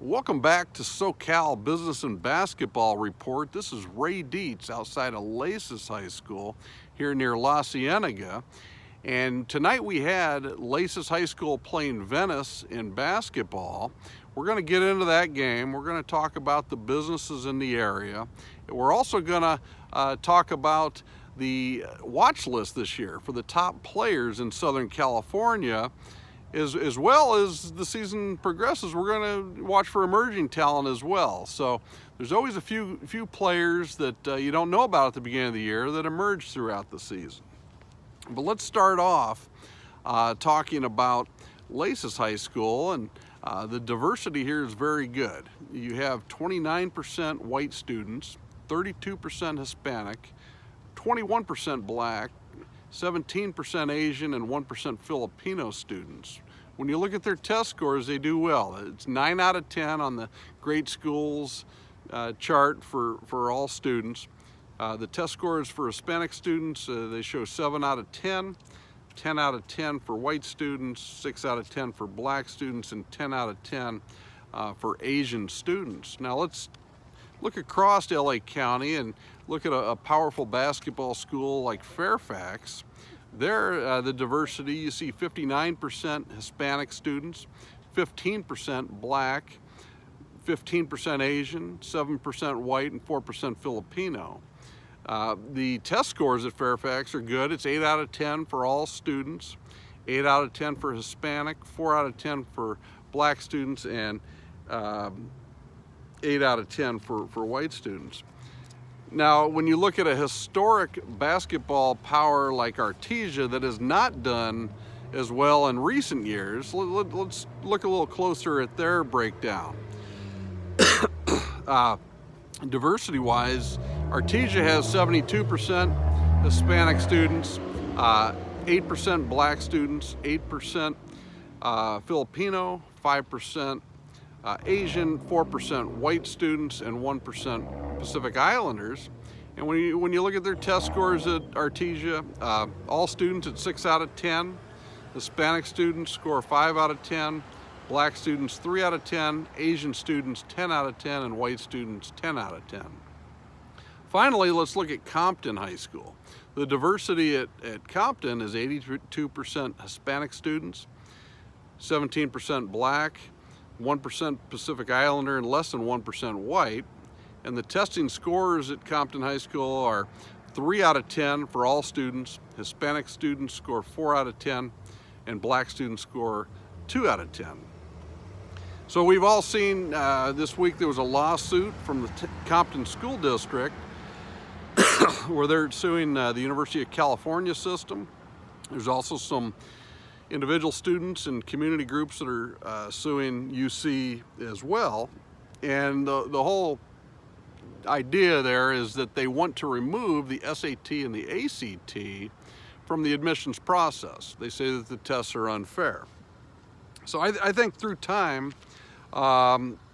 Welcome back to SoCal Business and Basketball Report. This is Ray Dietz outside of LACES High School here near La Cienega. And tonight we had LACES High School playing Venice in basketball. We're going to get into that game. We're going to talk about the businesses in the area. We're also going to talk about the watch list this year for the top players in Southern California. As well as the season progresses, we're going to watch for emerging talent as well. So there's always a few players that you don't know about at the beginning of the year that emerge throughout the season. But let's start off talking about LACES High School, and the diversity here is very good. You have 29% white students, 32% Hispanic, 21% black, 17% Asian, and 1% Filipino students. When you look at their test scores, they do well. It's 9 out of 10 on the great schools chart for all students. The test scores for Hispanic students, they show 7 out of 10, 10 out of 10 for white students, 6 out of 10 for black students, and 10 out of 10 for Asian students. Now let's look across LA County and look at a powerful basketball school like Fairfax. There, the diversity, you see 59% Hispanic students, 15% black, 15% Asian, 7% white, and 4% Filipino. The test scores at Fairfax are good. It's 8 out of 10 for all students, 8 out of 10 for Hispanic, 4 out of 10 for black students, and 8 out of 10 for white students. Now, when you look at a historic basketball power like Artesia that has not done as well in recent years, let's look a little closer at their breakdown. Diversity-wise, Artesia has 72% Hispanic students, 8% black students, 8% Filipino, 5% Asian, 4% white students, and 1% Pacific Islanders. And when you look at their test scores at Artesia, all students at 6 out of 10, Hispanic students score 5 out of 10, black students 3 out of 10, Asian students 10 out of 10, and white students 10 out of 10. Finally, let's look at Compton High School. The diversity at Compton is 82% Hispanic students, 17% black, 1% Pacific Islander, and less than 1% white. And the testing scores at Compton High School are 3 out of 10 for all students, Hispanic students score 4 out of 10, and black students score 2 out of 10. So we've all seen this week there was a lawsuit from the Compton School District where they're suing the University of California system. There's also some individual students and community groups that are suing UC as well. And the whole idea there is that they want to remove the SAT and the ACT from the admissions process. They say that the tests are unfair. So I think through time,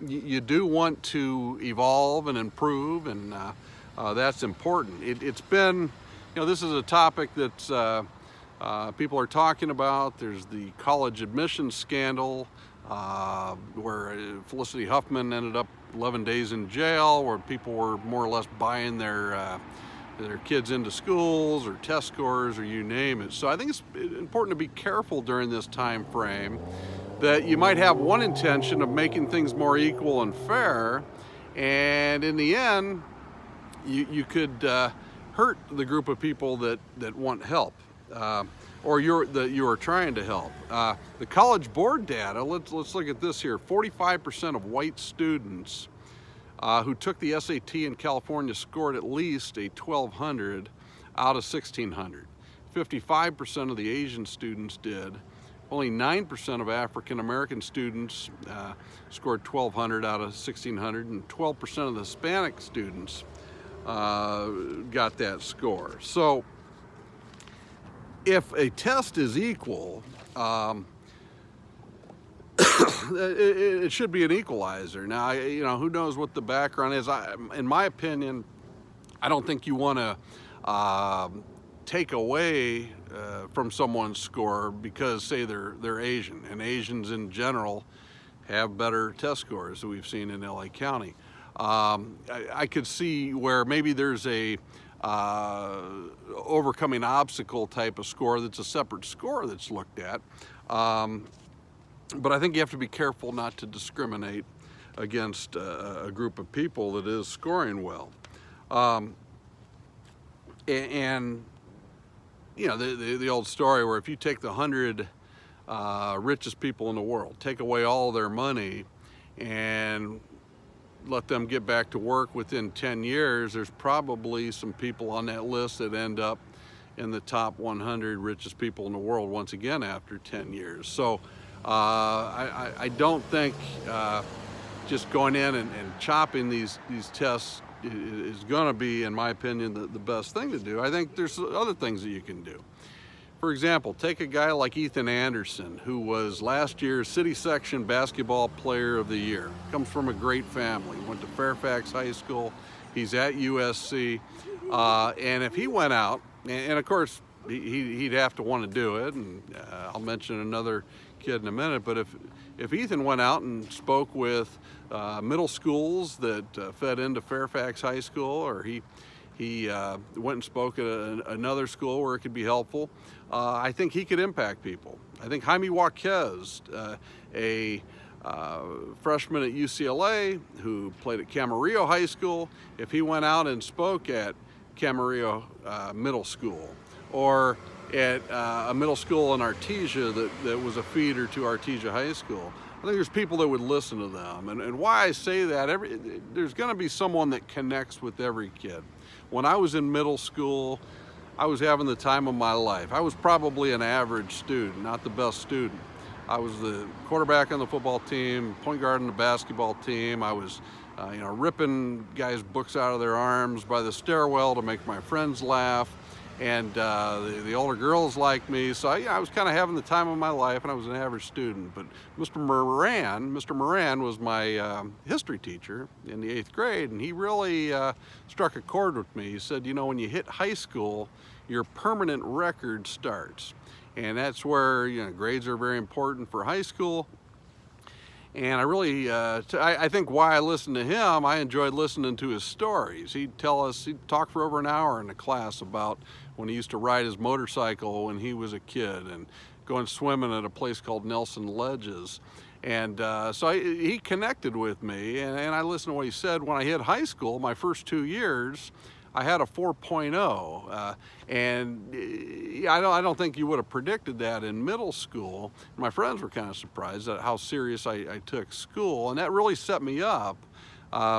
you do want to evolve and improve, and that's important. It's been, this is a topic that people are talking about. There's the college admissions scandal where Felicity Huffman ended up 11 days in jail, where people were more or less buying their kids into schools or test scores or you name it. So I think it's important to be careful during this time frame that you might have one intention of making things more equal and fair, and in the end you could hurt the group of people that want help. Or you are trying to help. The College Board data, let's look at this here. 45% of white students who took the SAT in California scored at least a 1200 out of 1600. 55% of the Asian students did. Only 9% of African American students scored 1200 out of 1600, and 12% of the Hispanic students got that score. So if a test is equal, it should be an equalizer. Now, who knows what the background is. In my opinion, I don't think you want to take away from someone's score because, say, they're Asian, and Asians in general have better test scores that we've seen in LA County. I could see where maybe there's a overcoming obstacle type of score that's a separate score that's looked at. But I think you have to be careful not to discriminate against a group of people that is scoring well. And you know, the old story where if you take the 100 richest people in the world, take away all their money and let them get back to work within 10 years, there's probably some people on that list that end up in the top 100 richest people in the world once again after 10 years. So I don't think just going in and chopping these tests is going to be, in my opinion, the best thing to do. I think there's other things that you can do. For example, take a guy like Ethan Anderson, who was last year's City Section Basketball Player of the Year. Comes from a great family. Went to Fairfax High School. He's at USC. And if he went out, and of course he'd have to want to do it, and I'll mention another kid in a minute, but if Ethan went out and spoke with middle schools that fed into Fairfax High School, or he went and spoke at another school where it could be helpful, I think he could impact people. I think Jaime Jaquez, a freshman at UCLA who played at Camarillo High School, if he went out and spoke at Camarillo Middle School, or at a middle school in Artesia that was a feeder to Artesia High School, I think there's people that would listen to them. And why I say that, there's going to be someone that connects with every kid. When I was in middle school, I was having the time of my life. I was probably an average student, not the best student. I was the quarterback on the football team, point guard on the basketball team. I was ripping guys' books out of their arms by the stairwell to make my friends laugh. And the older girls liked me, so I was kind of having the time of my life, and I was an average student. But Mr. Moran was my history teacher in the 8th grade, and he really struck a chord with me. He said, you know, when you hit high school, your permanent record starts. And that's where, you know, grades are very important for high school. And I really, I think why I listened to him, I enjoyed listening to his stories. He'd talk for over an hour in the class about when he used to ride his motorcycle when he was a kid and going swimming at a place called Nelson Ledges. And so he connected with me, and I listened to what he said. When I hit high school, my first 2 years, I had a 4.0, and I don't think you would have predicted that in middle school. My friends were kind of surprised at how serious I took school, and that really set me up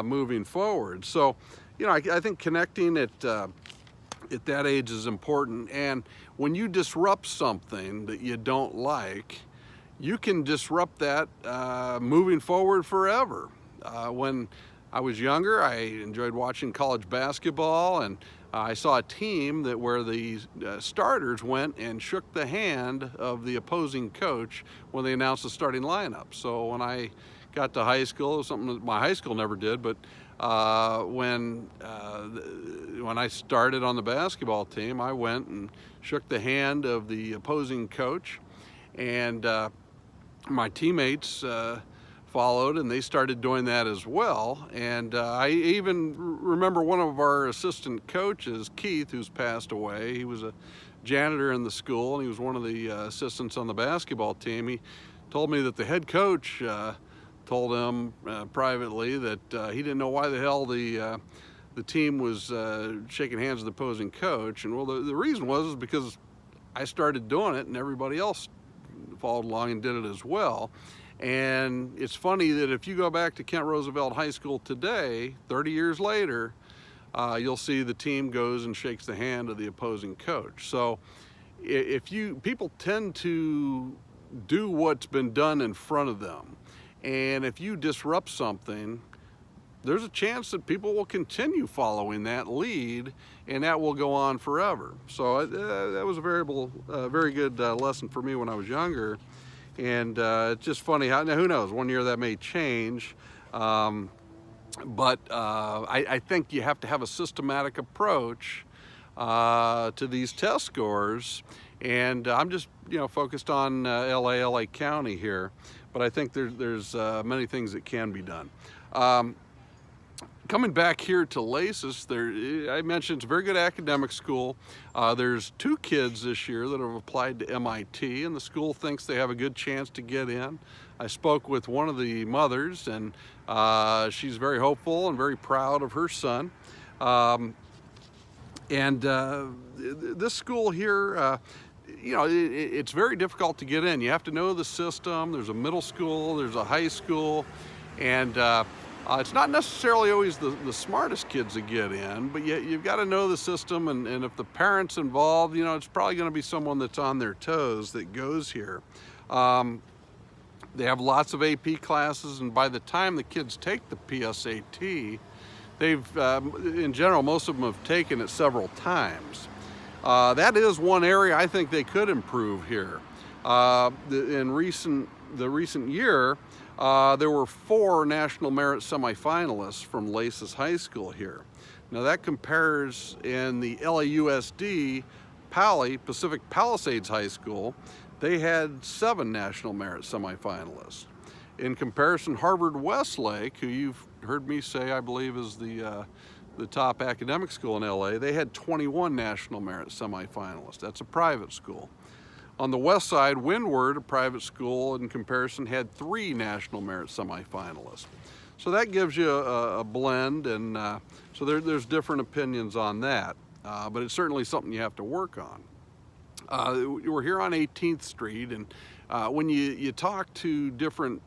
moving forward. So, you know, I think connecting at that age is important, and when you disrupt something that you don't like, you can disrupt that moving forward forever. When I was younger, I enjoyed watching college basketball, and I saw a team where the starters went and shook the hand of the opposing coach when they announced the starting lineup. So when I got to high school, it was something that my high school never did, but when I started on the basketball team, I went and shook the hand of the opposing coach, and my teammates followed, and they started doing that as well. And I even remember one of our assistant coaches, Keith, who's passed away. He was a janitor in the school, and he was one of the assistants on the basketball team. He told me that the head coach told him privately that he didn't know why the hell the team was shaking hands with the opposing coach. And well, the reason was because I started doing it, and everybody else followed along and did it as well. And it's funny that if you go back to Kent Roosevelt High School today, 30 years later, you'll see the team goes and shakes the hand of the opposing coach. So people tend to do what's been done in front of them. And if you disrupt something, there's a chance that people will continue following that lead, and that will go on forever. So that was a very good lesson for me when I was younger. And it's just funny how, now who knows, one year that may change, but I think you have to have a systematic approach to these test scores. And I'm just focused on LA County here, but I think there's many things that can be done. Coming back here to LACES, I mentioned it's a very good academic school. There's 2 kids this year that have applied to MIT, and the school thinks they have a good chance to get in. I spoke with one of the mothers, and she's very hopeful and very proud of her son. This school here, you know, it's very difficult to get in. You have to know the system. There's a middle school, there's a high school, and it's not necessarily always the smartest kids that get in, but you've got to know the system, and if the parent's involved, you know, it's probably going to be someone that's on their toes that goes here. They have lots of AP classes, and by the time the kids take the PSAT, they've, in general, most of them have taken it several times. That is one area I think they could improve here. In the recent year, there were 4 National Merit semifinalists from LACES High School here. Now that compares in the LAUSD Pacific Palisades High School, they had 7 National Merit semifinalists. In comparison, Harvard Westlake, who you've heard me say I believe is the top academic school in LA, they had 21 National Merit semifinalists. That's a private school. On the west side, Windward, a private school, in comparison, had 3 National Merit semifinalists. So that gives you a blend, and so there's different opinions on that, but it's certainly something you have to work on. We're here on 18th Street, and when you talk to different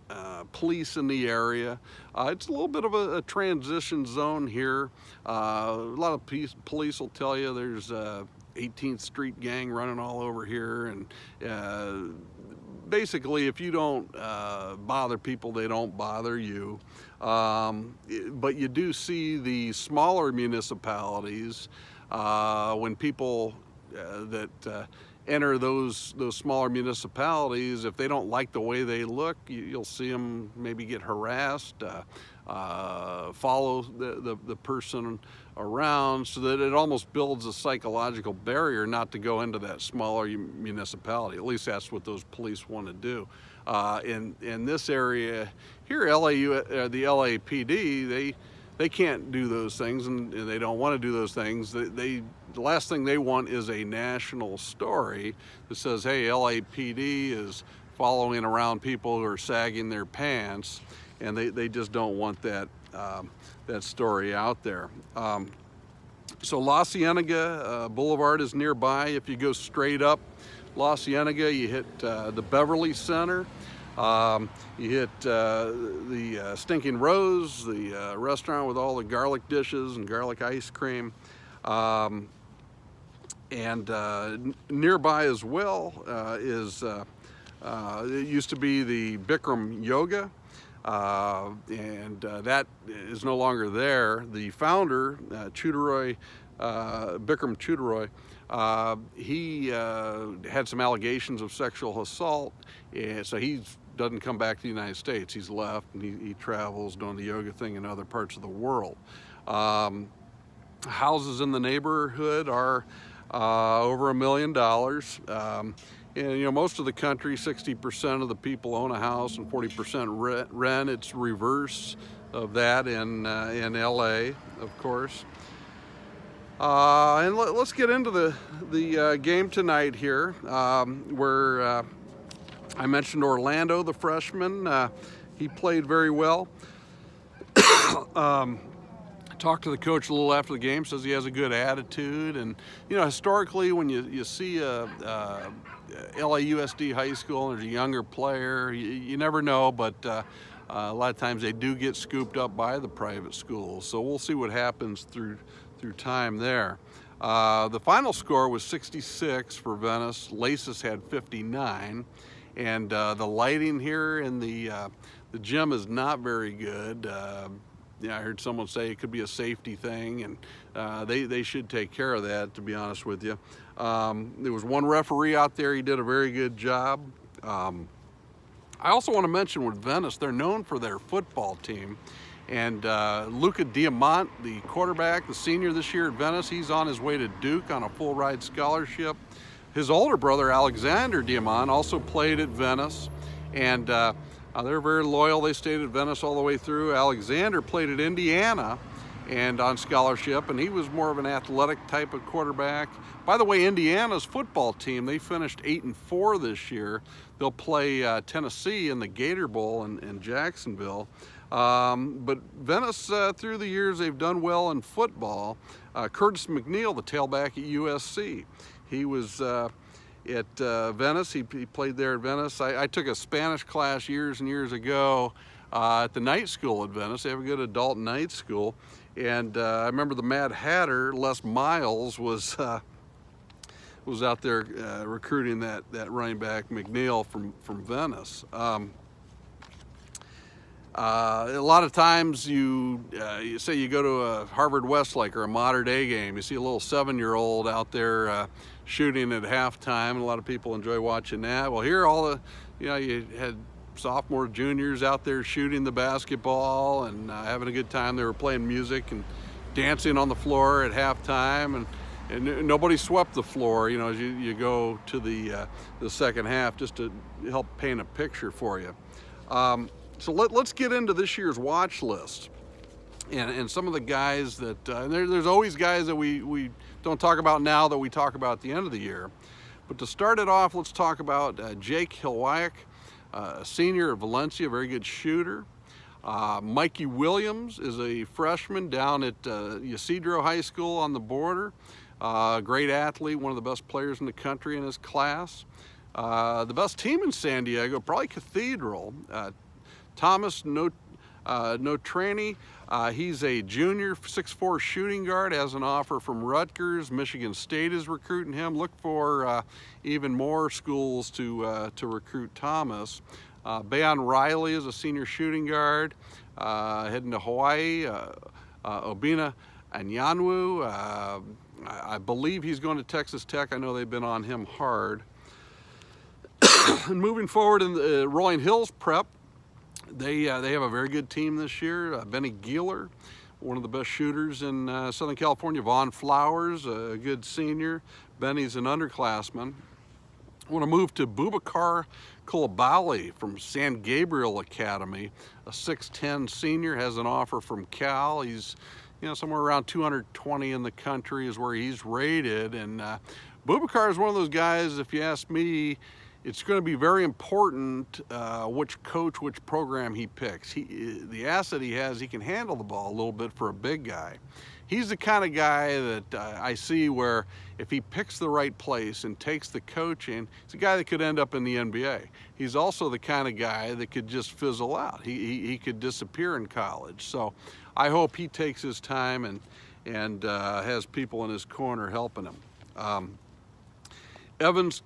police in the area, it's a little bit of a transition zone here. A lot of police will tell you there's 18th Street gang running all over here, and basically if you don't bother people, they don't bother you. But you do see the smaller municipalities, when people that enter those smaller municipalities, if they don't like the way they look, you'll see them maybe get harassed, follow the person around, so that it almost builds a psychological barrier not to go into that smaller municipality. At least that's what those police want to do. In this area here, the LAPD, they can't do those things, and they don't want to do those things. The last thing they want is a national story that says, hey, LAPD is following around people who are sagging their pants, and they just don't want that story out there. So La Cienega Boulevard is nearby. If you go straight up La Cienega, you hit the Beverly Center. You hit the Stinking Rose, the restaurant with all the garlic dishes and garlic ice cream. Nearby as well it used to be the Bikram Yoga, and that is no longer there. The founder, Bikram Chudaroy, he had some allegations of sexual assault, and so he doesn't come back to the United States. He's left, and he travels doing the yoga thing in other parts of the world. Houses in the neighborhood are over $1 million. And you know, most of the country, 60% of the people own a house and 40% rent. It's reverse of that in LA, of course. And let's get into the game tonight here, where I mentioned Orlando, the freshman. He played very well. Talked to the coach a little after the game, says he has a good attitude. And you know, historically, when you see a LAUSD high school and there's a younger player, you never know, but a lot of times they do get scooped up by the private schools. So we'll see what happens through time there. The final score was 66 for Venice. LACES had 59, and the lighting here in the gym is not very good. Yeah, I heard someone say it could be a safety thing, and they should take care of that, to be honest with you. There was one referee out there. He did a very good job. I also want to mention with Venice, they're known for their football team. And Luca, the quarterback, the senior this year at Venice, he's on his way to Duke on a full ride scholarship. His older brother, Alexander Diamont, also played at Venice. And They're very loyal. They stayed at Venice all the way through. Alexander played at Indiana and on scholarship, and he was more of an athletic type of quarterback. By the way, Indiana's football team, they finished 8-4 this year. They'll play Tennessee in the Gator Bowl in Jacksonville. But Venice, through the years, they've done well in football. Curtis McNeil, the tailback at USC, he was at Venice. He played there at Venice. I took a Spanish class years and years ago at the night school at Venice. They have a good adult night school. And I remember the Mad Hatter, Les Miles, was out there recruiting that running back McNeil from Venice. A lot of times you say you go to a Harvard Westlake or a Mater Dei game, you see a little 7-year-old out there shooting at halftime, and a lot of people enjoy watching that. Well, here you had sophomore, juniors out there shooting the basketball and having a good time. They were playing music and dancing on the floor at halftime, and nobody swept the floor, as you go to the second half, just to help paint a picture for you. So let's get into this year's watch list and some of the guys that there's always guys that we don't talk about now that we talk about at the end of the year. But to start it off, let's talk about Jake Hilwayak, a senior at Valencia, very good shooter. Mikey Williams is a freshman down at Ysidro High School on the border. Great athlete, one of the best players in the country in his class. The best team in San Diego, probably Cathedral. Thomas Notrani, he's a junior 6'4" shooting guard, has an offer from Rutgers. Michigan State is recruiting him. Look for even more schools to recruit Thomas. Bayon Riley is a senior shooting guard, heading to Hawaii. Obina Anyanwu, I believe he's going to Texas Tech. I know they've been on him hard. And moving forward in the Rolling Hills prep, they have a very good team this year. Benny Geeler, one of the best shooters in Southern California. Vaughn Flowers, a good senior. Benny's an underclassman. I want to move to Boubacar Coulibaly from San Gabriel Academy, a 6'10" senior, has an offer from Cal. He's somewhere around 220 in the country is where he's rated. And Boubacar is one of those guys, if you ask me, it's going to be very important which coach, which program he picks. The asset he has, he can handle the ball a little bit for a big guy. He's the kind of guy that I see where if he picks the right place and takes the coaching, he's a guy that could end up in the NBA. He's also the kind of guy that could just fizzle out. He could disappear in college. So I hope he takes his time and has people in his corner helping him. Evans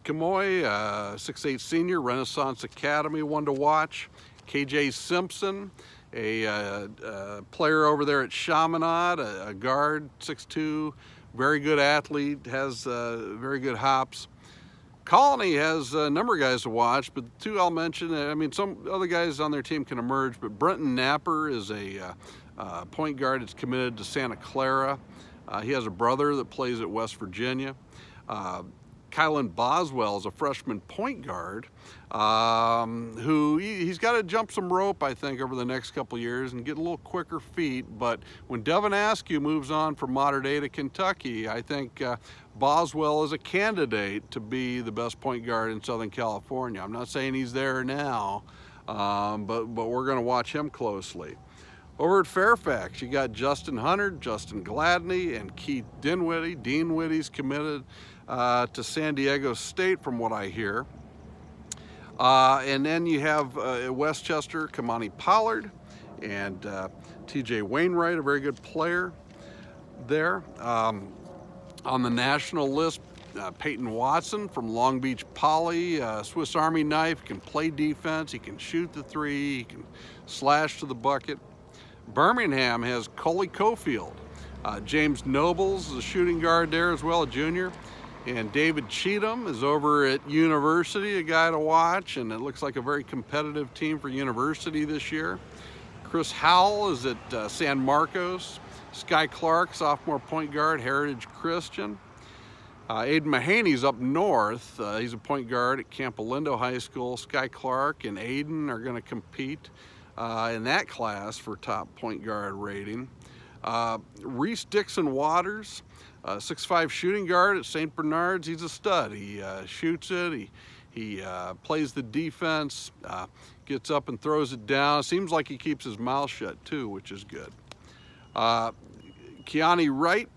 Kamoy, 6'8" senior, Renaissance Academy, one to watch. KJ Simpson, a player over there at Chaminade, a guard, 6'2", very good athlete, has very good hops. Colony has a number of guys to watch, but the two I'll mention, some other guys on their team can emerge, but Brenton Napper is a point guard that's committed to Santa Clara. He has a brother that plays at West Virginia. Kylan Boswell is a freshman point guard who he's got to jump some rope, I think, over the next couple years and get a little quicker feet. But when Devin Askew moves on from Mater Dei to Kentucky, I think Boswell is a candidate to be the best point guard in Southern California. I'm not saying he's there now, but we're going to watch him closely. Over at Fairfax, you got Justin Hunter, Justin Gladney, and Keith Dinwiddie. Dinwiddie's committed to San Diego State, from what I hear. And then you have Westchester, Kamani Pollard, and TJ Wainwright, a very good player there. On the national list, Peyton Watson from Long Beach Poly, Swiss Army knife, can play defense, he can shoot the three, he can slash to the bucket. Birmingham has Coley Cofield. James Nobles is a shooting guard there as well, a junior. And David Cheatham is over at University, a guy to watch, and it looks like a very competitive team for University this year. Chris Howell is at San Marcos. Sky Clark, sophomore point guard, Heritage Christian. Aiden Mahaney's up north. He's a point guard at Camp Alindo High School. Sky Clark and Aiden are going to compete in that class for top point guard rating. Reese Dixon Waters, 6'5" shooting guard at St. Bernard's. He's a stud. He shoots it. He plays the defense, gets up and throws it down. Seems like he keeps his mouth shut too, which is good. Keani Wright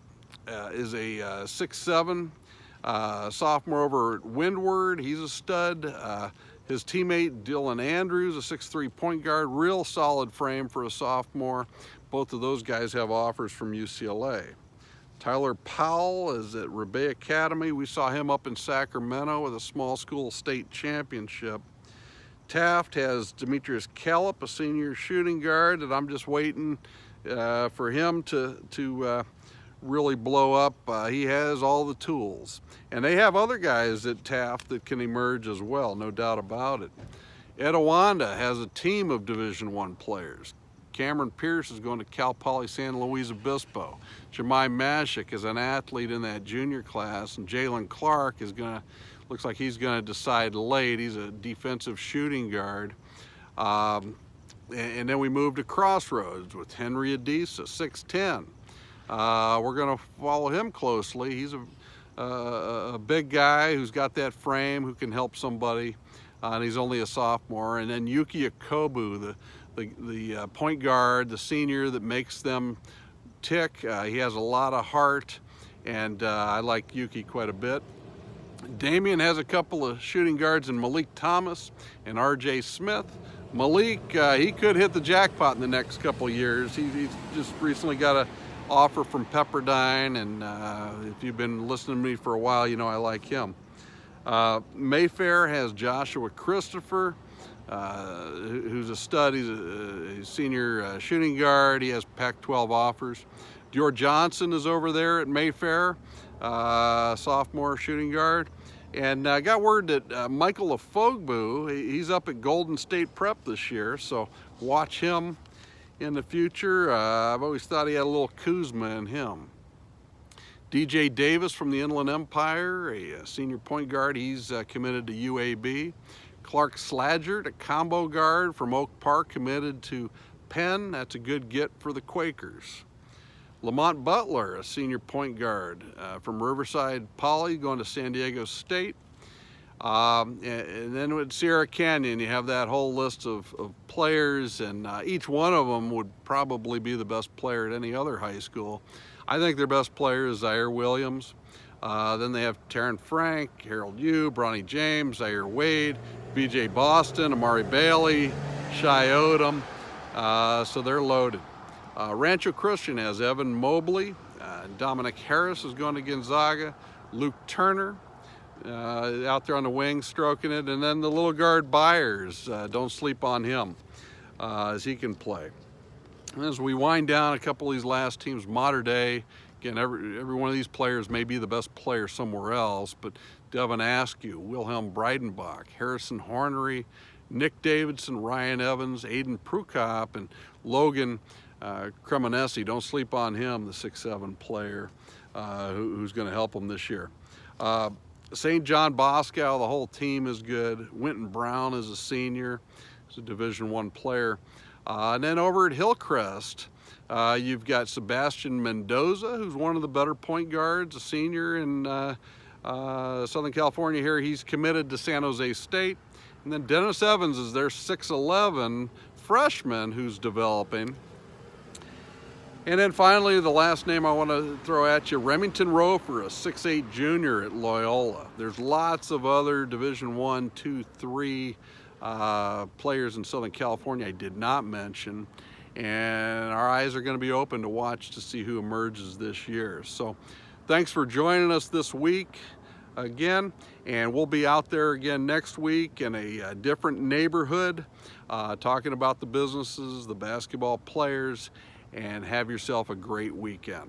is a 6'7" sophomore over at Windward. He's a stud. His teammate Dylan Andrews, a 6'3" point guard, real solid frame for a sophomore. Both of those guys have offers from UCLA. Tyler Powell is at Rebay Academy. We saw him up in Sacramento with a small school state championship. Taft has Demetrius Kellip, a senior shooting guard, and I'm just waiting for him to really blow up. He has all the tools. And they have other guys at Taft that can emerge as well, no doubt about it. Etiwanda has a team of Division I players. Cameron Pierce is going to Cal Poly San Luis Obispo. Jemai Mashik is an athlete in that junior class, and Jalen Clark is looks like he's going to decide late. He's a defensive shooting guard. And then we moved to Crossroads with Henry Adisa, 6'10". We're going to follow him closely. He's a big guy who's got that frame, who can help somebody, and he's only a sophomore. And then Yuki Akobu, the point guard, the senior that makes them tick. He has a lot of heart, and I like Yuki quite a bit. Damien has a couple of shooting guards in Malik Thomas and RJ Smith. Malik, he could hit the jackpot in the next couple of years. He's just recently got an offer from Pepperdine, and if you've been listening to me for a while, you know I like him. Mayfair has Joshua Christopher, who's a stud. He's a senior shooting guard. He has Pac-12 offers. Dior Johnson is over there at Mayfair, sophomore shooting guard. And I got word that Michael Afogbu, he's up at Golden State Prep this year, so watch him in the future. I've always thought he had a little Kuzma in him. DJ Davis from the Inland Empire, a senior point guard. He's committed to UAB. Clark Sladgert, a combo guard from Oak Park, committed to Penn. That's a good get for the Quakers. Lamont Butler, a senior point guard from Riverside Poly, going to San Diego State. And then with Sierra Canyon, you have that whole list of players, and each one of them would probably be the best player at any other high school. I think their best player is Zaire Williams. Then they have Taryn Frank, Harold Yu, Bronny James, Zaire Wade, BJ Boston, Amari Bailey, Shai Odom. So they're loaded. Rancho Christian has Evan Mobley. Dominic Harris is going to Gonzaga. Luke Turner out there on the wing stroking it. And then the little guard Byers, don't sleep on him as he can play. And as we wind down a couple of these last teams, Mater Dei, again, every one of these players may be the best player somewhere else, but Devin Askew, Wilhelm Breidenbach, Harrison Hornery, Nick Davidson, Ryan Evans, Aiden Prukop, and Logan Cremonesi. Don't sleep on him, the 6'7" player who's going to help them this year. St. John Bosco, the whole team is good. Winton Brown is a senior. He's a Division I player. And then over at Hillcrest, you've got Sebastian Mendoza, who's one of the better point guards, a senior in Southern California here. He's committed to San Jose State. And then Dennis Evans is their 6'11" freshman who's developing. And then finally, the last name I want to throw at you, Remington Rofer, a 6'8" junior at Loyola. There's lots of other Division I, II, III players in Southern California I did not mention. And our eyes are going to be open to watch to see who emerges this year. So thanks for joining us this week again. And we'll be out there again next week in a different neighborhood, talking about the businesses, the basketball players, and have yourself a great weekend.